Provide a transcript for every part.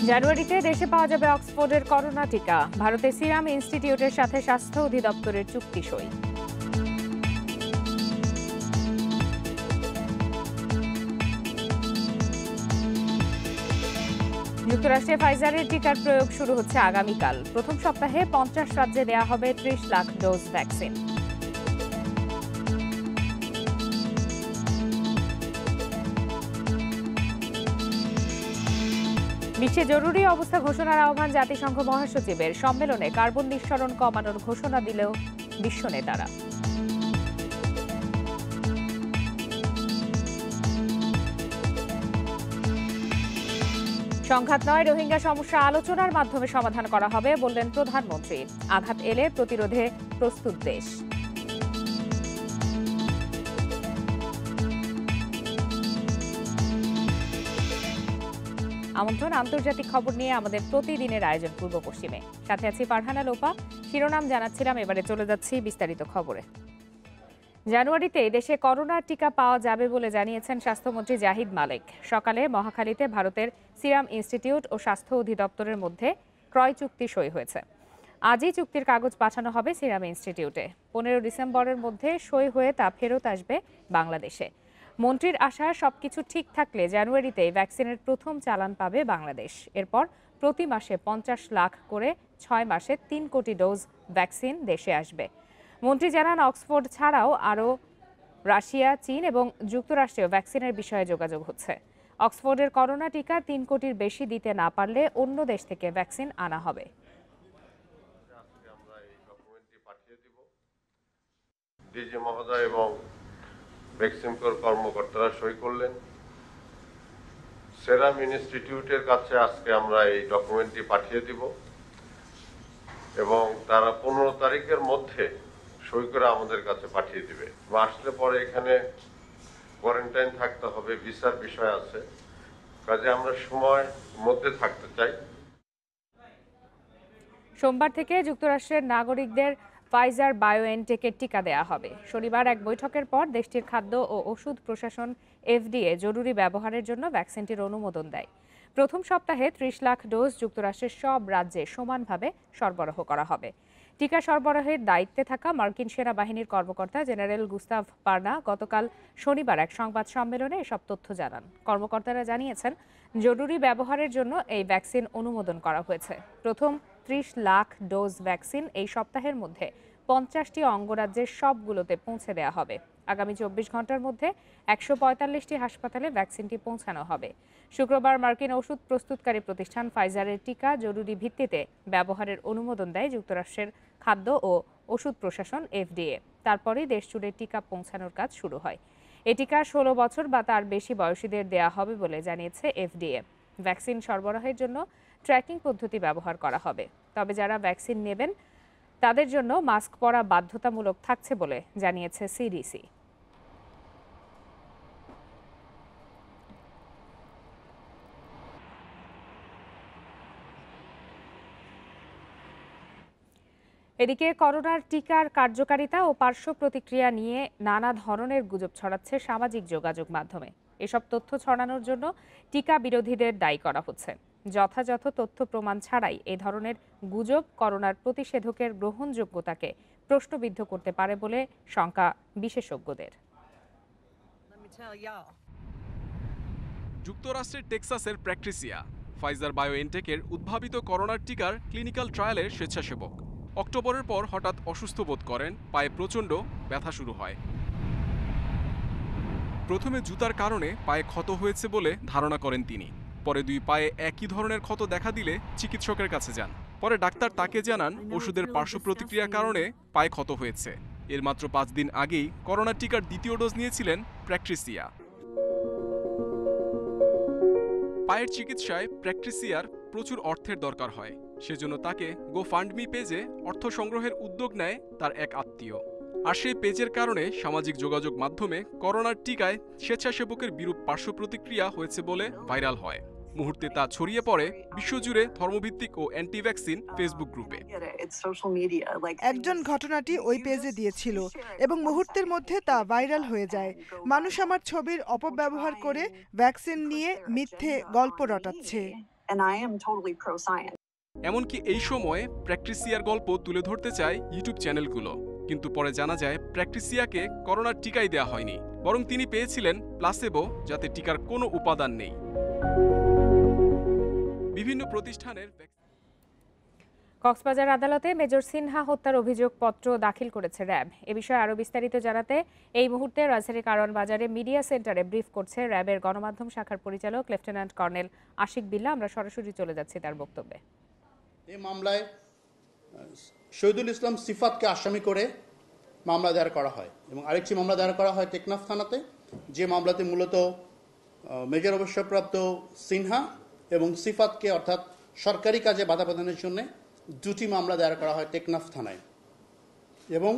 জানুয়ারিতে দেশে পাওয়া যাবে অক্সফোর্ডের করোনা টিকা। ভারতের সিরাম ইনস্টিটিউটের সাথে স্বাস্থ্য অধিদপ্তরের চুক্তি সই। যুক্তরাষ্ট্রে ফাইজারের টিকার প্রয়োগ শুরু হচ্ছে আগামীকাল। প্রথম সপ্তাহে 50 রাজ্যে দেয়া হবে 30 লাখ ডোজ ভ্যাকসিন। বিশ্বে জরুরি অবস্থা ঘোষণার আহ্বান জাতিসংঘ মহাসচিবের। সম্মেলনে কার্বন নিঃসরণ কমানোর ঘোষণা দিলেও বিশ্ব নেতারা। সংঘাত নয়, রোহিঙ্গা সমস্যা আলোচনার মাধ্যমে সমাধান করা হবে বললেন প্রধানমন্ত্রী। আঘাত এলে প্রতিরোধে প্রস্তুত দেশ। আমন্ত্রণ আন্তর্জাতিক খবর নিয়ে আমাদের প্রতিদিনের আয়োজন পূর্ব পশ্চিমে। সাথে আছি ফারহানা লোপা। শিরোনাম জানাচ্ছিলাম, এবারে চলে যাচ্ছি বিস্তারিত খবরে। জানুয়ারিতে দেশে করোনার টিকা পাওয়া যাবে বলে জানিয়েছেন স্বাস্থ্যমন্ত্রী জাহিদ মালেক। সকালে মহাখালীতে ভারতের সিরাম ইনস্টিটিউট ও স্বাস্থ্য অধিদপ্তরের মধ্যে ক্রয় চুক্তি সই হয়েছে। আজই চুক্তির কাগজ পাঠানো হবে সিরাম ইনস্টিটিউটে। 15 ডিসেম্বরের মধ্যে সই হয়ে তা ফেরত আসবে বাংলাদেশে। মন্ত্রীর আশা, সবকিছু ঠিক থাকলে জানুয়ারিতে ভ্যাকসিনের প্রথম চালান পাবে বাংলাদেশ। এরপর প্রতি মাসে 50 লাখ করে 6 মাসে 3 কোটি ডোজ ভ্যাকসিন দেশে আসবে। মন্ত্রী জানান, অক্সফোর্ড ছাড়াও আরও রাশিয়া, চীন এবং যুক্তরাষ্ট্রেও ভ্যাকসিনের বিষয়ে যোগাযোগ হচ্ছে। অক্সফোর্ডের করোনা টিকা 3 কোটির বেশি দিতে না পারলে অন্য দেশ থেকে ভ্যাকসিন আনা হবে। ডিজি মহোদয় এবং ভ্যাকসিনকোর কর্মকর্তারা সই করলেন। সেরাম ইনস্টিটিউটের কাছে আজকে আমরা এই ডকুমেন্টটি পাঠিয়ে দিব এবং তারা 15 তারিখের মধ্যে সই করে আমাদের কাছে পাঠিয়ে দিবে। আসলে পরে এখানে কোয়ারেন্টাইন থাকতে হবে, ভিসার বিষয় আছে, কাজে আমরা সময়ের মধ্যে থাকতে চাই। সোমবার থেকে যুক্তরাষ্ট্রের নাগরিকদের ফাইজার বায়োএনটেকের টিকা দেয়া হবে। শনিবার এক বৈঠকের পর দেশটির খাদ্য ও ওষুধ প্রশাসন এফডিএ জরুরি ব্যবহারের জন্য ভ্যাকসিনটির অনুমোদন দেয়। প্রথম সপ্তাহে 30 লাখ ডোজ যুক্তরাষ্ট্রের সব রাজ্যে সমানভাবে সরবরাহ করা হবে। টিকা সরবরাহের দায়িত্বে থাকা মার্কিন সেনাবাহিনীর কর্মকর্তা জেনারেল গুস্তাভ পার্না গতকাল শনিবার এক সংবাদ সম্মেলনে এসব তথ্য জানান। কর্মকর্তারা জানিয়েছেন, জরুরি ব্যবহারের জন্য এই ভ্যাকসিন অনুমোদন করা হয়েছে। প্রথম 30 লাখ ডোজ ভ্যাকসিন এই সপ্তাহের মধ্যে 50টি অঙ্গরাজ্যের সবগুলোতে পৌঁছে দেওয়া হবে। আগামী 24 ঘন্টার মধ্যে 145টি হাসপাতালে ভ্যাকসিনটি পৌঁছানো হবে। শুক্রবার মার্কিন ওষুধ প্রস্তুতকারী প্রতিষ্ঠান ফাইজারের টিকা জরুরি ভিত্তিতে ব্যবহারের অনুমোদন দেয় যুক্তরাষ্ট্রের খাদ্য ও ওষুধ প্রশাসন এফডিএ। তারপরেই দেশজুড়ে টিকা পৌঁছানোর কাজ শুরু হয়। এই টিকা 16 বছর বা তার বেশি বয়সীদের দেয়া হবে বলে জানিয়েছে এফডিএ। ভ্যাকসিন সরবরাহের জন্য ট্র্যাকিং পদ্ধতি ব্যবহার করা হবে। তবে যারা ভ্যাকসিন নেবেন তাদের জন্য মাস্ক পরা বাধ্যতামূলক থাকছে বলে জানিয়েছে সিডিসি। এদিকে করোনার টিকার কার্যকারিতা ও পার্শ্ব প্রতিক্রিয়া নিয়ে নানা ধরনের গুজব ছড়াচ্ছে সামাজিক যোগাযোগ মাধ্যমে। এসব তথ্য ছড়ানোর জন্য টিকা বিরোধীদের দায়ী করা হচ্ছে। যথাযথ তথ্য প্রমাণ ছাড়াই এ ধরনের গুজব করোনার প্রতিষেধকের গ্রহণযোগ্যতাকে প্রশ্নবিদ্ধ করতে পারে বলে শঙ্কা বিশেষজ্ঞদের। যুক্তরাষ্ট্রের টেক্সাসের প্র্যাকটিসিয়া ফাইজার বায়োএনটেকের উদ্ভাবিত করোনার টিকার ক্লিনিক্যাল ট্রায়ালের স্বেচ্ছাসেবক। অক্টোবরের পর হঠাৎ অসুস্থ বোধ করেন, পায়ে প্রচণ্ড ব্যথা শুরু হয়। প্রথমে জুতার কারণে পায়ে ক্ষত হয়েছে বলে ধারণা করেন তিনি। পরে 2 পায়ে একই ধরনের ক্ষত দেখা দিলে চিকিৎসকের কাছে যান। পরে ডাক্তার তাকে জানান ওষুধের পার্শ্ব প্রতিক্রিয়ার কারণে পায়ে ক্ষত হয়েছে। এর মাত্র 5 দিন আগেই করোনা টিকার দ্বিতীয় ডোজ নিয়েছিলেন প্র্যাকটিসিয়া। পায়ের চিকিৎসায় প্র্যাকটিসিয়ার প্রচুর অর্থের দরকার হয়। সেজন্য তাকে গোফান্ডমি পেজে অর্থ সংগ্রহের উদ্যোগ নেয় তার এক আত্মীয়। আর সেই পেজের কারণে সামাজিক যোগাযোগ মাধ্যমে করোনার টিকায় স্বেচ্ছাসেবকের বিরূপ পার্শ্ব প্রতিক্রিয়া হয়েছে বলে ভাইরাল হয়। মুহূর্তে তা ছড়িয়ে পড়ে বিশ্বজুড়ে ধর্মভিত্তিক ও অ্যান্টি ভ্যাকসিন ফেসবুক গ্রুপে। একজন ঘটনাটি ওই পেজে দিয়েছিল এবং মুহূর্তের মধ্যে তা ভাইরাল হয়ে যায়। মানুষ আমার ছবির অপব্যবহার করে ভ্যাকসিন নিয়ে মিথ্যে গল্প রটাচ্ছে। and I am totally pro-science. এমনকি এই সময়ে প্র্যাকটিসিয়ার গল্প তুলে ধরতে চায় ইউটিউব চ্যানেলগুলো, কিন্তু পরে জানা যায় প্র্যাকটিসিয়াকে করোনার টিকাই দেওয়া হয়নি, বরং তিনি পেয়েছিলেন প্লাসেবো, যাতে টিকার কোনো উপাদান নেই। বিভিন্ন প্রতিষ্ঠানের কক্সবাজার আদালতে মেজর সিনহা হত্যার অভিযোগপত্র দাখিল করেছে র্যাব। এ বিষয়ে আরও বিস্তারিত জানাতে এই মুহূর্তে রাজধানীর কারণ বাজারে মিডিয়া সেন্টারে ব্রিফ করছে র্যাবের গণমাধ্যম শাখার পরিচালক লেফটেন্যান্ট কর্নেল আশিক বিল্লাহ। আমরা সরাসরি চলে যাচ্ছি তার বক্তব্যে। এই মামলায় শহীদুল ইসলাম সিফাতকে আসামি করে মামলা দায়ের করা হয় এবং আরেকটি মামলা দায়ের করা হয় টেকনাফ থানাতে, যে মামলাতে মূলত মেজর অবসরপ্রাপ্ত সিনহা এবং সিফাতকে অর্থাৎ সরকারি কাজে বাধা প্রদানের জন্য দুটি মামলা দায়ের করা হয় টেকনাফ থানায়। এবং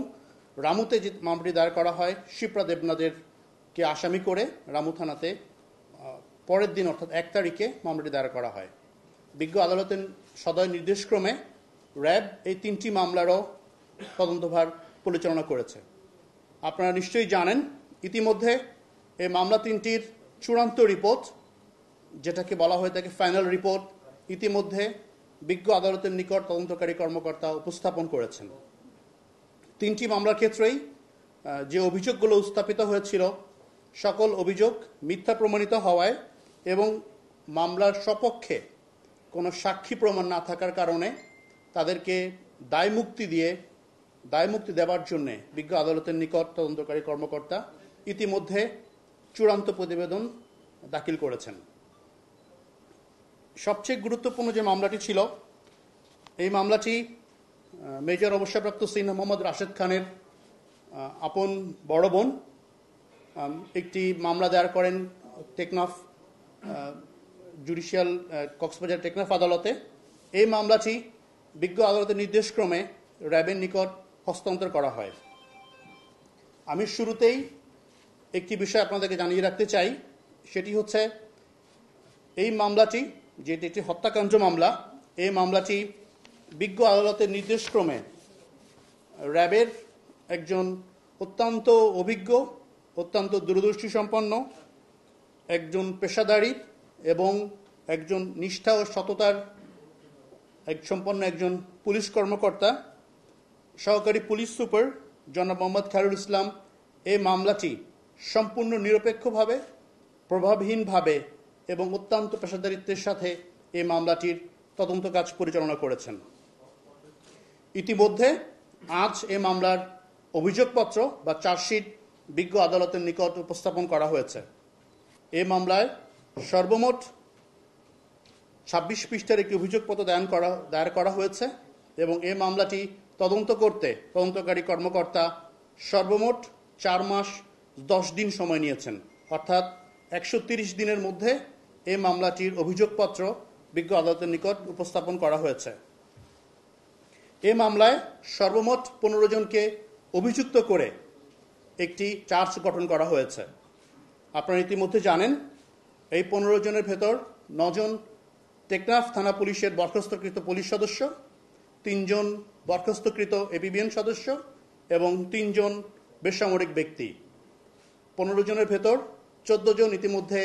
রামুতে যে মামলাটি দায়ের করা হয় শিপ্রা দেবনাথেরকে আসামি করে রামু থানাতে পরের দিন অর্থাৎ 1 তারিখে মামলাটি দায়ের করা হয়। বিজ্ঞ আদালতের সদয় নির্দেশক্রমে র্যাব এই 3টি মামলারও তদন্তভার পরিচালনা করেছে। আপনারা নিশ্চয়ই জানেন ইতিমধ্যে এই মামলা 3টির চূড়ান্ত রিপোর্ট, যেটাকে বলা হয়ে থাকে ফাইনাল রিপোর্ট, ইতিমধ্যে বিজ্ঞ আদালতের নিকট তদন্তকারী কর্মকর্তা উপস্থাপন করেছেন। 3টি মামলার ক্ষেত্রেই যে অভিযোগগুলো উত্থাপিত হয়েছিল সকল অভিযোগ মিথ্যা প্রমাণিত হওয়ায় এবং মামলার সপক্ষে কোনো সাক্ষী প্রমাণ না থাকার কারণে তাদেরকে দায়মুক্তি দেওয়ার জন্য বিজ্ঞ আদালতের নিকট তদন্তকারী কর্মকর্তা ইতিমধ্যে চূড়ান্ত প্রতিবেদন দাখিল করেছেন। সবচেয়ে গুরুত্বপূর্ণ যে মামলাটি ছিল, এই মামলাটি মেজর অবসরপ্রাপ্ত সিনহা মোহাম্মদ রাশেদ খানের আপন বড় বোন একটি মামলা দায়ের করেন টেকনাফ জুডিশিয়াল কক্সবাজার টেকনাফ আদালতে। এই মামলাটি বিজ্ঞ আদালতের নির্দেশক্রমে র্যাবের নিকট হস্তান্তর করা হয়। আমি শুরুতেই একটি বিষয় আপনাদেরকে জানিয়ে রাখতে চাই, সেটি হচ্ছে এই মামলাটি যেটি একটি হত্যাকাণ্ড মামলা, এই মামলাটি বিজ্ঞ আদালতের নির্দেশক্রমে র্যাবের একজন অত্যন্ত অভিজ্ঞ, অত্যন্ত দূরদর্শী সম্পন্ন, একজন পেশাদারী এবং একজন নিষ্ঠা ও সততার সম্পন্ন একজন পুলিশ কর্মকর্তা, সহকারী পুলিশ সুপার জনাব মোহাম্মদ খায়রুল ইসলাম এই মামলাটি সম্পূর্ণ নিরপেক্ষভাবে, প্রভাবহীনভাবে এবং অত্যন্ত পেশাদারিত্বের সাথে এই মামলাটির তদন্ত কাজ পরিচালনা করেছেন। ইতিমধ্যে আজ এই মামলার অভিযোগপত্র বা চার্জশিট বিজ্ঞ আদালতের নিকট উপস্থাপন করা হয়েছে। এই মামলায় সর্বমোট 26 পৃষ্ঠার একটি অভিযোগপত্র দায়ের করা হয়েছে এবং এই মামলাটি তদন্ত করতে তদন্তকারী কর্মকর্তা সর্বমোট 4 মাস 10 দিন সময় নিয়েছেন, অর্থাৎ 130 দিনের মধ্যে এই মামলাটির অভিযোগপত্র বিজ্ঞ আদালতের নিকট উপস্থাপন করা হয়েছে। এই মামলায় সর্বমোট 15 জনকে অভিযুক্ত করে একটি চার্জ গঠন করা হয়েছে। আপনারা ইতিমধ্যে জানেন এই 15 জনের ভেতর 9 জন টেকনাফ থানা পুলিশের বরখাস্তকৃত পুলিশ সদস্য, 3 জন বরখাস্তকৃত এপিবিএন সদস্য এবং 3 জন বেসামরিক ব্যক্তি। 15 জনের ভেতর 14 জন ইতিমধ্যে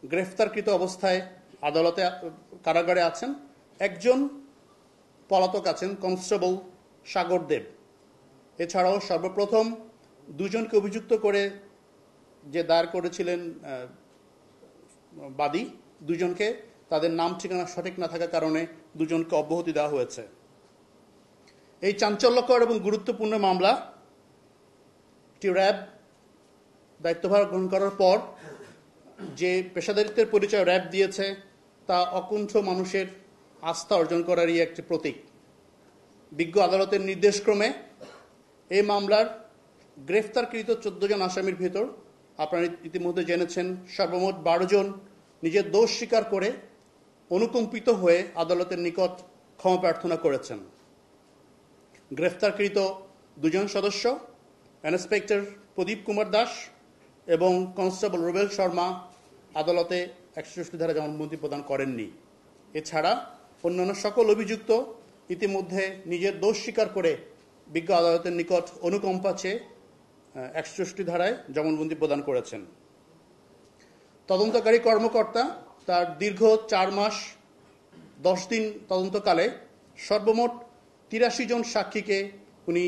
গ্রেফতারকৃত অবস্থায় আদালতে কারাগারে আছেন। একজন পলাতক আছেন, কনস্টেবল সাগর দেব। এছাড়াও সর্বপ্রথম 2 জনকে অভিযুক্ত করে যে দায়ের করেছিলেন বাদী, 2 জনকে তাদের নাম ঠিকানা সঠিক না থাকার কারণে 2 জনকে অব্যাহতি দেওয়া হয়েছে। এই চাঞ্চল্যকর এবং গুরুত্বপূর্ণ মামলা র্যাব দায়িত্বভার গ্রহণ করার পর যে পেশাদারিত্বের পরিচয় র্যাব দিয়েছে তা অকুণ্ঠ মানুষের আস্থা অর্জন করারই একটি প্রতীক। বিজ্ঞ আদালতের নির্দেশক্রমে এই মামলার গ্রেফতারকৃত 14 জন আসামির ভেতর আপনারা ইতিমধ্যে জেনেছেন সর্বমোট 12 জন নিজের দোষ স্বীকার করে অনুকম্পিত হয়ে আদালতের নিকট ক্ষমা প্রার্থনা করেছেন। গ্রেফতারকৃত 2 জন সদস্য ইন্সপেক্টর প্রদীপ কুমার দাস এবং কনস্টেবল রুবেল শর্মা আদালতে 164 ধারা জবানবন্দি প্রদান করেননি। এছাড়া অন্যান্য সকল অভিযুক্ত ইতিমধ্যে নিজের দোষ স্বীকার করে বিজ্ঞ আদালতের নিকট অনুকম্পা চেয়ে 164 ধারায় জবানবন্দি প্রদান করেছেন। তদন্তকারী কর্মকর্তা তার দীর্ঘ 4 মাস 10 দিন তদন্তকালে সর্বমোট 83 জন সাক্ষীকে উনি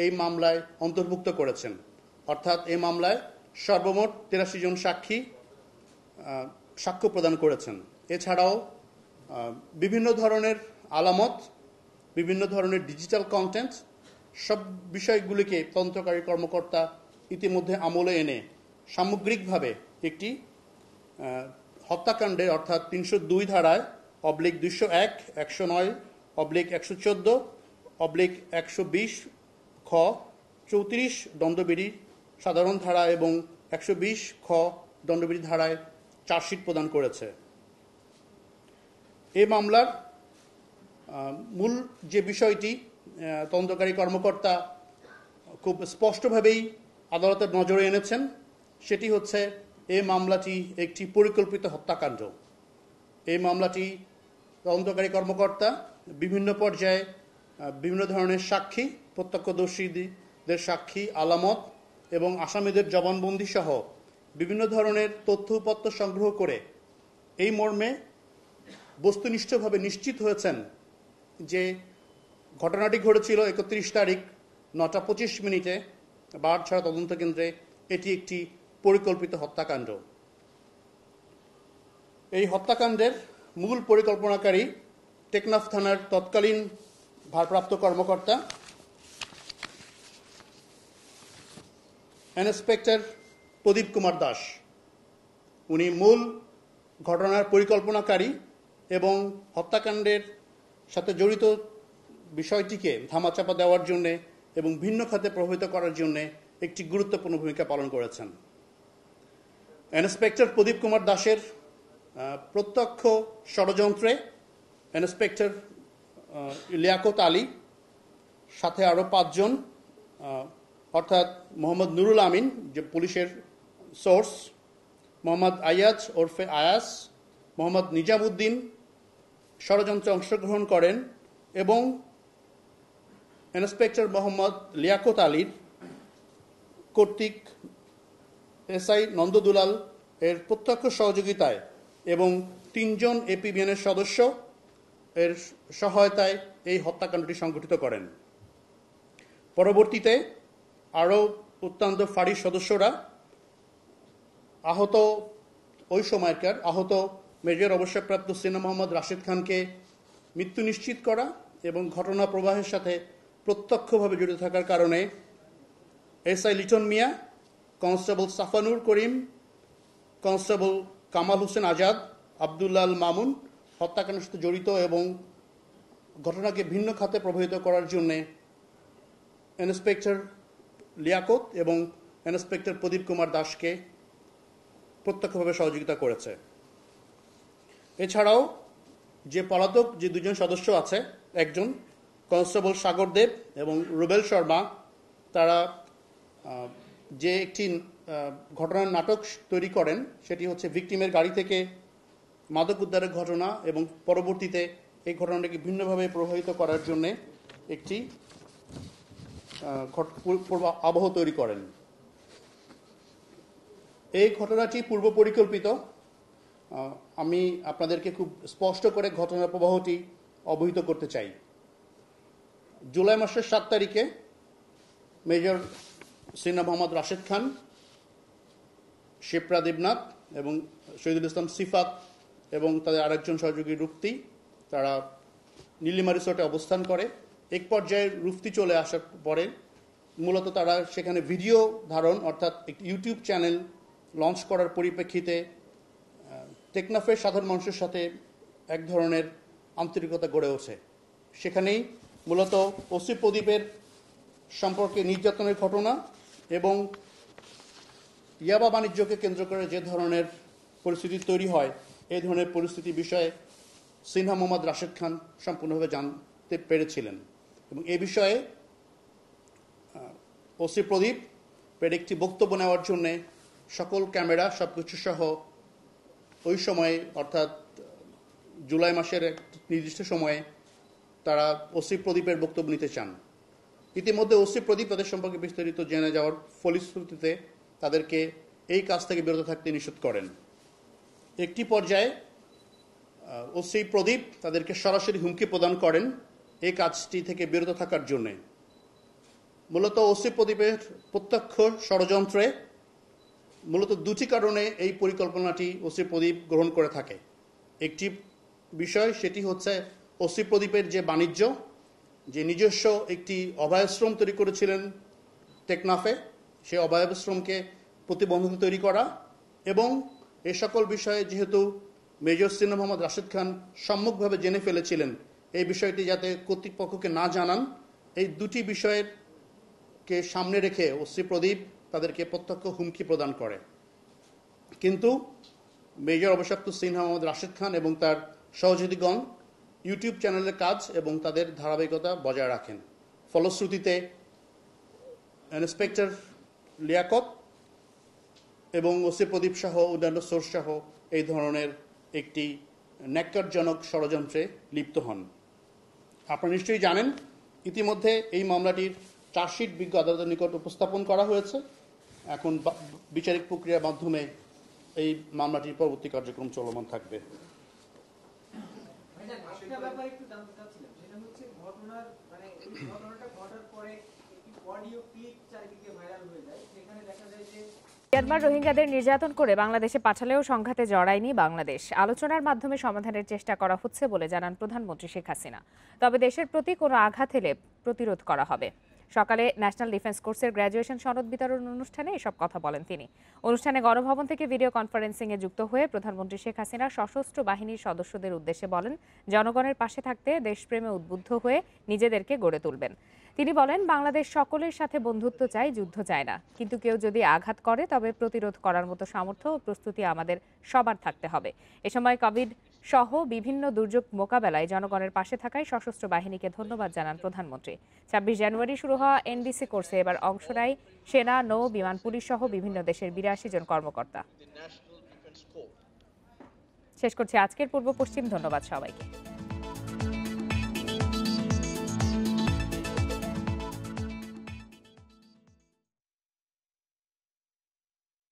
এই মামলায় অন্তর্ভুক্ত করেছেন। অর্থাৎ এই মামলায় সর্বমোট 83 জন সাক্ষী সাক্ষ্য প্রদান করেছেন। এছাড়াও বিভিন্ন ধরনের আলামত, বিভিন্ন ধরনের ডিজিটাল কন্টেন্ট, সব বিষয়গুলিকে তদন্তকারী কর্মকর্তা ইতিমধ্যে আমলে এনে সামগ্রিকভাবে একটি হত্যাকাণ্ডের অর্থাৎ 302 ধারায় /201, 109, /114, /120 খ, 34 দণ্ডবিধি সাধারণ ধারা এবং 120 খ দণ্ডবিধি ধারায় চার্জশিট প্রদান করেছে। এই মামলার মূল যে বিষয়টি তদন্তকারী কর্মকর্তা খুব স্পষ্টভাবেই আদালতের নজরে এনেছেন সেটি হচ্ছে এই মামলাটি একটি পরিকল্পিত হত্যাকাণ্ড। এই মামলাটি তদন্তকারী কর্মকর্তা বিভিন্ন পর্যায়ে বিভিন্ন ধরনের সাক্ষী, প্রত্যক্ষদর্শীদের সাক্ষী, আলামত এবং আসামিদের জবানবন্দি সহ বিভিন্ন ধরনের তথ্য উপাত্ত সংগ্রহ করে এই মর্মে বস্তুনিষ্ঠভাবে নিশ্চিত হয়েছেন যে ঘটনাটি ঘটেছিল 31 তারিখ 9:25 বারছড়া তদন্ত কেন্দ্রে। এটি একটি পরিকল্পিত হত্যাকাণ্ড। এই হত্যাকাণ্ডের মূল পরিকল্পনাকারী টেকনাফ থানার তৎকালীন ভারপ্রাপ্ত কর্মকর্তা ইন্সপেক্টর প্রদীপ কুমার দাস। উনি মূল ঘটনার পরিকল্পনাকারী এবং হত্যাকাণ্ডের সাথে জড়িত বিষয়টিকে ধামাচাপা দেওয়ার জন্য এবং ভিন্ন খাতে প্রভাবিত করার জন্য একটি গুরুত্বপূর্ণ ভূমিকা পালন করেছেন। ইন্সপেক্টর প্রদীপ কুমার দাসের প্রত্যক্ষ ষড়যন্ত্রে ইন্সপেক্টর লিয়াকত আলী সাথে আরও 5 জন অর্থাৎ মোহাম্মদ নুরুল আমিন, যে পুলিশের সোর্স, মোহাম্মদ আয়াজ ওরফে আয়াস, মোহাম্মদ নিজামুদ্দিন ষড়যন্ত্রে অংশগ্রহণ করেন এবং ইন্সপেক্টর মোহাম্মদ লিয়াকত আলীর কর্তৃক এসআই নন্দদুলাল এর প্রত্যক্ষ সহযোগিতায় এবং 3 জন এপিবিএনের সদস্য এর সহায়তায় এই হত্যাকাণ্ডটি সংঘটিত করেন। পরবর্তীতে আরও অত্যন্ত ফাঁড়ির সদস্যরা ওই সময়কার আহত মেজর অবসরপ্রাপ্ত সিনা মোহাম্মদ রাশেদ খানকে মৃত্যু নিশ্চিত করা এবং ঘটনা প্রবাহের সাথে প্রত্যক্ষভাবে জড়িত থাকার কারণে এসআই লিটন মিয়া, কনস্টেবল সাফানুর করিম, কনস্টেবল কামাল হোসেন আজাদ, আবদুল্লাহ আল মামুন হত্যাকাণ্ডের সাথে জড়িত এবং ঘটনাকে ভিন্ন খাতে প্রভাবিত করার জন্যে ইন্সপেক্টর লিয়াকত এবং ইন্সপেক্টর প্রদীপ কুমার দাসকে প্রত্যক্ষভাবে সহযোগিতা করেছে। এছাড়াও যে পলাতক যে 2 জন সদস্য আছে, একজন কনস্টেবল সাগর দেব এবং রুবেল শর্মা, তারা যে একটি ঘটনার নাটক তৈরি করেন সেটি হচ্ছে ভিকটিমের গাড়ি থেকে মাদক উদ্ধারের ঘটনা এবং পরবর্তীতে এই ঘটনাটাকে ভিন্নভাবে প্রভাবিত করার জন্য একটি আবহ তৈরি করেন। এই ঘটনাটি পূর্ব পরিকল্পিত। আমি আপনাদেরকে খুব স্পষ্ট করে ঘটনার প্রবাহটি অবহিত করতে চাই। জুলাই মাসের 7 তারিখে মেজর সিনা মোহাম্মদ রাশেদ খান, শিপ্রা দেবনাথ এবং শহীদুল ইসলাম সিফাত এবং তাদের আরেকজন সহযোগী রুফতি, তারা নীলিমা রিসোর্টে অবস্থান করে। এক পর্যায়ে রুফতি চলে আসার পরে মূলত তারা সেখানে ভিডিও ধারণ অর্থাৎ একটি ইউটিউব চ্যানেল লঞ্চ করার পরিপ্রেক্ষিতে টেকনাফের সাধারণ মানুষের সাথে এক ধরনের আন্তরিকতা গড়ে ওঠে। সেখানেই মূলত ওসি প্রদীপের সম্পর্কে নির্যাতনের ঘটনা এবং ইয়াবা বাণিজ্যকে কেন্দ্র করে যে ধরনের পরিস্থিতি তৈরি হয়, এই ধরনের পরিস্থিতি বিষয়ে সিনহা মোহাম্মদ রাশেদ খান সম্পূর্ণভাবে জানতে পেরেছিলেন এবং এ বিষয়ে ওসি প্রদীপ একটি বক্তব্য নেওয়ার জন্য সকল ক্যামেরা সবকিছু সহ ওই সময়ে অর্থাৎ জুলাই মাসের এক নির্দিষ্ট সময়ে তারা ওসি প্রদীপের বক্তব্য নিতে চান। ইতিমধ্যে ওসি প্রদীপ তাদের সম্পর্কে বিস্তারিত জেনে যাওয়ার ফলশ্রুতিতে তাদেরকে এই কাজ থেকে বিরত থাকতে নিষেধ করেন। একটি পর্যায়ে ওসি প্রদীপ তাদেরকে সরাসরি হুমকি প্রদান করেন এই কাজটি থেকে বিরত থাকার জন্য। মূলত ওসি প্রদীপের প্রত্যক্ষ ষড়যন্ত্রে মূলত দুটি কারণে এই পরিকল্পনাটি ওসি প্রদীপ গ্রহণ করে থাকে। একটি বিষয় সেটি হচ্ছে ওসি প্রদীপের যে বাণিজ্য, যে নিজস্ব একটি অভয়াশ্রম তৈরি করেছিলেন টেকনাফে, সেই অভয়াশ্রমকে প্রতিবন্ধকতা তৈরি করা, এবং এ সকল বিষয়ে যেহেতু মেজর সিনিয়র মোহাম্মদ রাশেদ খান সম্মুখভাবে জেনে ফেলেছিলেন, এই বিষয়টি যাতে কর্তৃপক্ষকে না জানান, এই দুটি বিষয়ের কে সামনে রেখে ওসি প্রদীপ তাদেরকে প্রত্যক্ষ হুমকি প্রদান করে। কিন্তু মেজর অবসক্ত সিনহা মোহাম্মদ রাশেদ খান এবং তার সহযোগীগণ ইউটিউব চ্যানেলের কাজ এবং তাদের ধারাবাহিকতা বজায় রাখেন। ফলশ্রুতিতে ইন্সপেক্টর লিয়াকত এবং ওসি প্রদীপ সহ অন্যান্য সোর্স সহ এই ধরনের একটি ন্যাক্কারজনক ষড়যন্ত্রে লিপ্ত হন। আপনারা নিশ্চয়ই জানেন, ইতিমধ্যে এই মামলাটির চার্জশিট বিজ্ঞ আদালতের নিকট উপস্থাপন করা হয়েছে। এখন বিচারিক প্রক্রিয়ার মাধ্যমে এই মামলাটির পরবর্তী কার্যক্রম চলমান থাকবে। মিয়ানমার রোহিঙ্গাদের নির্যাতন করে বাংলাদেশে পাঠালেও সংঘাতে জড়ায়নি বাংলাদেশ। আলোচনার মাধ্যমে সমাধানের চেষ্টা করা হচ্ছে বলে জানান প্রধানমন্ত্রী শেখ হাসিনা। তবে দেশের প্রতি কোনো আঘাত এলে প্রতিরোধ করা হবে। সকালে ন্যাশনাল ডিফেন্স কোর্সের গ্র্যাজুয়েশন সনদ বিতরণ অনুষ্ঠানে এসব কথা বলেন তিনি। অনুষ্ঠানে গণভবন থেকে ভিডিও কনফারেন্সিংয়ে যুক্ত হয়ে প্রধানমন্ত্রী শেখ হাসিনা সশস্ত্র বাহিনীর সদস্যদের উদ্দেশ্যে বলেন, জনগণের পাশে থাকতে দেশপ্রেমে উদ্বুদ্ধ হয়ে নিজেদেরকে গড়ে তুলবেন। তিনি বলেন, বাংলাদেশ সকলের সাথে বন্ধুত্ব চায়, যুদ্ধ চায় না। কিন্তু কেউ যদি আঘাত করে তবে প্রতিরোধ করার মতো সামর্থ্য ও প্রস্তুতি আমাদের সবার থাকতে হবে। এ সময় কোভিড সহ বিভিন্ন দুর্যোগ মোকাবেলায় জনগণের পাশে থাকায় সশস্ত্র বাহিনীকে ধন্যবাদ জানান প্রধানমন্ত্রী। ২৬ জানুয়ারি শুরু হওয়া এনডিসি কোর্সে এবার অংশ নেয় সেনা, নৌ, বিমান, পুলিশ সহ বিভিন্ন দেশের ৮২ জন কর্মকর্তা। শেষ করছি আজকের পূর্ব পশ্চিম। ধন্যবাদ সবাইকে।